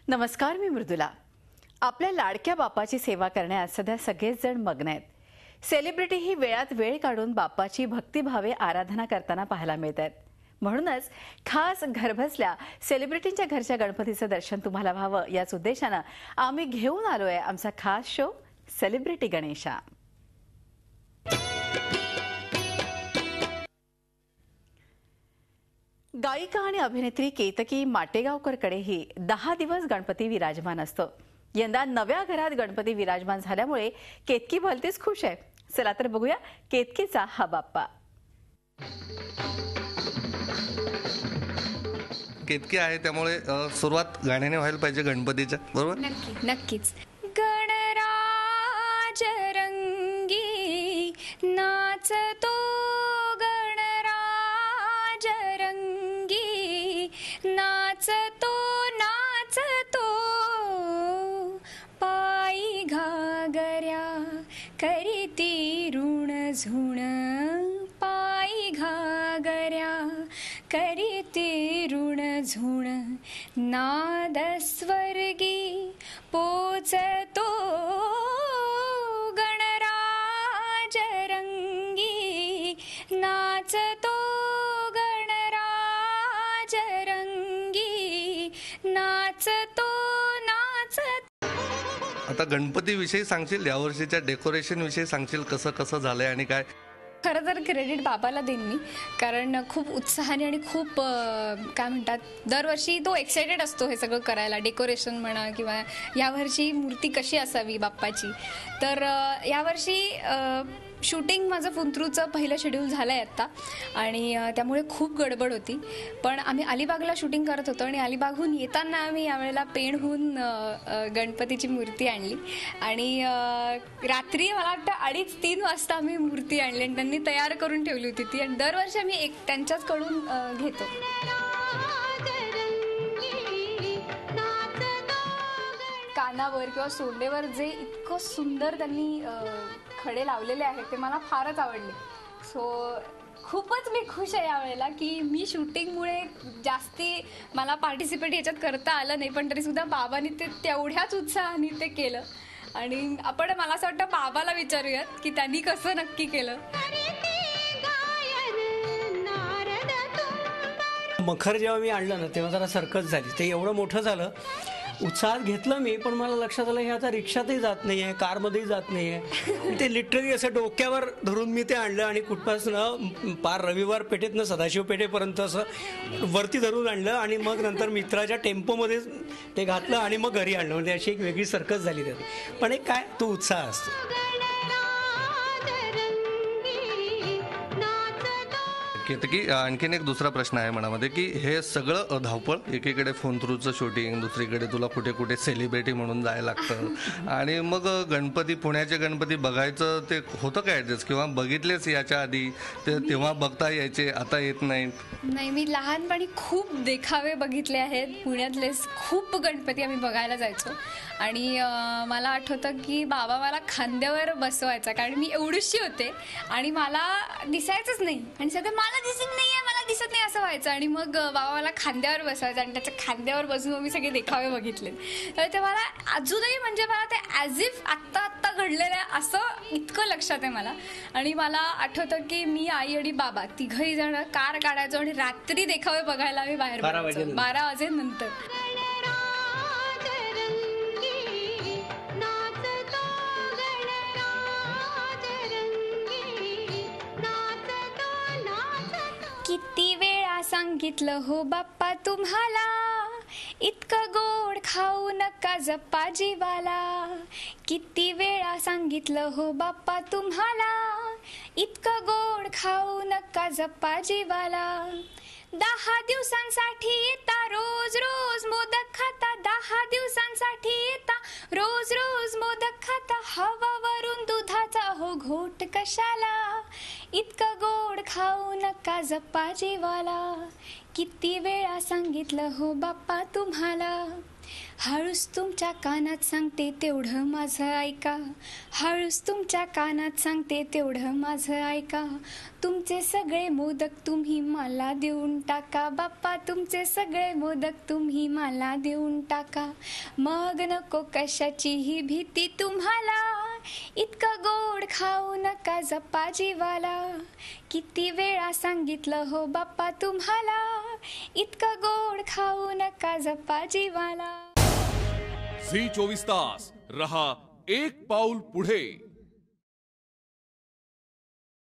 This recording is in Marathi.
नमस्कार, मी मृदुला. आपल्या लाडक्या बापाची सेवा करण्यात सध्या सगळेच जण मग्न आहेत. सेलिब्रिटी ही वेळात वेळ काढून बापाची भक्तिभावे आराधना करताना पाहायला मिळत आहेत. म्हणूनच खास घरबसल्या सेलिब्रिटींच्या घरच्या गणपतीचं दर्शन तुम्हाला व्हावं याच उद्देशानं आम्ही घेऊन आलोय आमचा खास शो सेलिब्रिटी गणेशा. गायिका आणि अभिनेत्री केतकी माटेगावकरकडेही 10 दिवस गणपती विराजमान असतो. यंदा नव्या घरात गणपती विराजमान झाल्यामुळे केतकी भलतीच खुश आहे. चला तर बघूया केतकीचा हा बाप्पा. केतकी आहे त्यामुळे सुरुवात गाण्याने व्हायला पाहिजे गणपतीच्या, बरोबर? नक्कीच. गणराज रंगी नाचतो, गणराज रंगी नाचतो नाचतो, पायी घागऱ्या करीती ऋण झुण, पायी घागऱ्या करीती ऋण झुण, नाद स्वर्गी पोचतो, गणराज रंगी नाचतो, गणराज रंगी नाचतो नाचतो. आता गणपती विषयी सांगशील, यावर्षीच्या डेकोरेशन विषयी सांगशील, कसं कसं झालंय आणि काय? खरं तर क्रेडिट बाबाला देईन मी, कारण खूप उत्साहाने आणि खूप काय म्हणतात, दरवर्षी तो एक्सायटेड असतो हे सगळं करायला, डेकोरेशन म्हणा किंवा यावर्षी मूर्ती कशी असावी बाप्पाची. तर यावर्षी शूटिंग माझं फुंतरूचं पहिलं शेड्यूल झालं आहे आत्ता, आणि त्यामुळे खूप गडबड होती. पण आम्ही अलिबागला शूटिंग करत होतो आणि अलिबागहून येताना आम्ही यावेळेला पेणहून गणपतीची मूर्ती आणली, आणि रात्री मला वाटतं 2:30-3 वाजता आम्ही मूर्ती आणली आणि त्यांनी तयार करून ठेवली होती ती. आणि दरवर्षी आम्ही त्यांच्याचकडून घेतो. कानावर किंवा सोंडेवर जे इतकं सुंदर त्यांनी खडे लावलेले आहेत ते मला फारच आवडले. सो खूपच मी खुश आहे यावेळेला की मी शूटिंगमुळे जास्ती मला पार्टिसिपेट याच्यात करता आलं नाही, पण तरीसुद्धा बाबांनी ते तेवढ्याच उत्साहाने ते केलं. आणि आपण मला असं वाटतं बाबाला विचारूयात की त्यांनी कसं नक्की केलं. मखर जेव्हा मी आणलं ना तेव्हा जरा सर्कस झाली. ते एवढं मोठं झालं, उत्साहात घेतलं मी, पण मला लक्षात आलं हे आता रिक्षातही जात नाही आहे, कारमध्येही जात नाही आहे. ते लिटरली असं डोक्यावर धरून मी ते आणलं आणि कुठपासून पार रविवार पेठेतनं सदाशिव पेठेपर्यंत असं वरती धरून आणलं आणि मग नंतर मित्राच्या टेम्पोमध्ये ते घातलं आणि मग घरी आणलं. म्हणजे अशी एक वेगळी सर्कस झाली त्यात. पण एक काय तो उत्साह असतो. केतकी, आणखीन एक दुसरा प्रश्न आहे मनामध्ये की हे सगळं धावपळ, एकीकडे फोन थ्रूचं शूटिंग, दुसरीकडे तुला कुठे कुठे सेलिब्रिटी म्हणून जायला लागतं, आणि मग गणपती, पुण्याचे गणपती बघायचं ते होतं काय ॲडजस्ट, किंवा बघितलेच याच्या आधी ते तेव्हा बघता यायचे, आता येत नाहीत? नाही, मी लहानपणी खूप देखावे बघितले आहेत. पुण्यातले खूप गणपती आम्ही बघायला जायचो, आणि मला आठवतं की बाबा मला खांद्यावर बसवायचा, कारण मी एवढीशी होते आणि मला दिसायचंच नाही, आणि सध्या मला दिसत नाहीये, मला दिसत नाही असं व्हायचं. आणि मग बाबा मला खांद्यावर बसवायचा आणि त्याच्या खांद्यावर बसून मी सगळे देखावे बघितले. तर ते मला अजूनही, म्हणजे मला ते ॲज इफ आत्ता आत्ता घडलेलं आहे असं इतकं लक्षात आहे मला. आणि मला आठवतं की मी, आई आणि बाबा तिघही जण कार काढायचो आणि रात्री देखावे बघायला आम्ही बाहेर 12 वाजेनंतर. किती वेळा सांगितलं हो बाप्पा तुम्हाला, इतकं गोड खाऊ नका जप्पा जीवाला. किती वेळा सांगितलं हो बाप्पा तुम्हाला, इतकं गोड खाऊ नका जप्पा जीवाला. 10 दिवसांसाठी येता रोज रोज मोदक खाता, 10 दिवसांसाठी येता रोज रोज मोदक खाता. हवा वरून दुधाचा हो घोट कशाला, इतकं गोड खाऊ नका जप्पा जीवाला. किती वेळा सांगितलं हो बाप्पा तुम्हाला. हळूच तुमच्या कानात सांगते तेवढं माझं ऐका, हळूच तुमच्या कानात सांगते तेवढं माझं ऐका. तुमचे सगळे मोदक तुम्ही मला देऊन टाका बाप्पा, तुमचे सगळे मोदक तुम्ही मला देऊन टाका. मग नको कशाचीही भीती तुम्हाला, इतकं गोड खाऊ नका जपा जीवाला. किती वेळा सांगितलं हो बाप्पा तुम्हाला, इतकं गोड खाऊ नका जपा जीवाला. झी 24 तास रहा एक पाऊल पुढे.